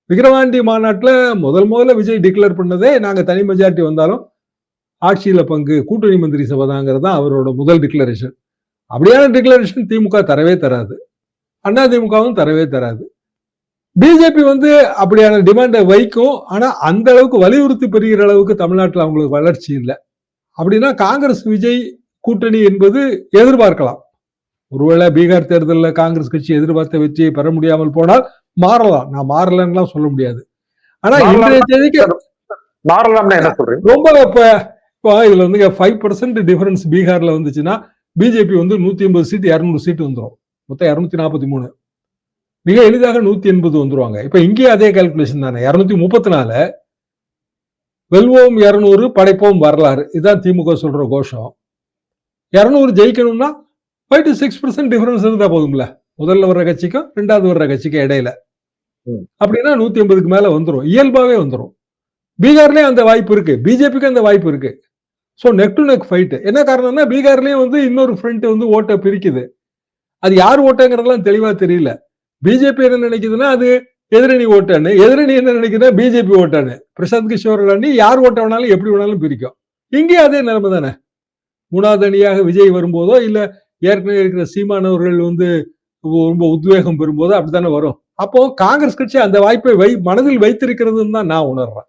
விக்கிரவாண்டி மாநாட்டுல முதல்ல விஜய் டிக்ளேர் பண்ணதே நாங்க தனி மெஜாரிட்டி வந்தாலும் ஆட்சியில பங்கு கூட்டணி மந்திரி சபை தாங்கிறது தான் அவரோட முதல் டிக்ளரேஷன். அப்படியான டிக்ளரேஷன் திமுக தரவே தராது, அண்ணா திமுகவும் தரவே தராது. பிஜேபி அப்படியான டிமாண்டை வைக்கும். ஆனா அந்த அளவுக்கு வலியுறுத்தி பெறுகிற அளவுக்கு தமிழ்நாட்டில் அவங்களுக்கு வளர்ச்சி இல்லை. அப்படின்னா காங்கிரஸ் விஜய் கூட்டணி என்பது எதிர்பார்க்கலாம். ஒருவேளை பீகார் தேர்தலில் காங்கிரஸ் கட்சி எதிர்பார்த்த வெற்றியை பெற முடியாமல் போனால் மாறலாம். நான் மாறலன்னு சொல்ல முடியாது. ஆனா இன்றைய தேதிக்கு ரொம்ப இப்போ இதுல 5% டிஃபரன்ஸ் பீகார்ல வந்துச்சுன்னா பிஜேபி 180 சீட் 200 சீட் வந்துடும். மொத்தம் 243. மிக எளிதாக 180 வந்துருவாங்க. இப்ப இங்கேயே அதே கால்குலேஷன் தானே. 234 வெல்வோம் 200 படைப்போம் வரலாறு, இதுதான் திமுக சொல்ற கோஷம். 200 ஜெயிக்கணும்னா 5 to 6% டிஃபரன்ஸ் இருந்தா போதும்ல, முதல்ல வர்ற கட்சிக்கும் ரெண்டாவது வர்ற கட்சிக்கும் இடையில. அப்படின்னா 180க்கு மேல வந்துடும், இயல்பாவே வந்துடும். பீகார்லயும் அந்த வாய்ப்பு இருக்கு, பிஜேபிக்கு அந்த வாய்ப்பு இருக்கு. So neck to neck fight. என்ன காரணம்னா பீகார்லயும் இன்னொரு ஃப்ரண்ட் ஓட்டை பிரிக்குது. அது யார் ஓட்டுங்கிறதுலாம் தெளிவா தெரியல. பிஜேபி என்ன நினைக்குதுன்னா அது எதிரணி ஓட்டானு, எதிரணி என்ன நினைக்குதுன்னா பிஜேபி ஓட்டானு. பிரசாந்த் கிஷோர் அணி யார் ஓட்ட வேணாலும் எப்படி வேணாலும் பிரிக்கும். இங்கே அதே நிலைமை தானே. மூணாவது அணியாக விஜய் வரும்போதோ இல்ல ஏற்கனவே இருக்கிற சீமானவர்கள் ரொம்ப உத்வேகம் பெறும்போதோ அப்படித்தானே வரும். அப்போ காங்கிரஸ் கட்சி அந்த வாய்ப்பை மனதில் வைத்திருக்கிறதுன்னு தான் நான் உணர்றேன்.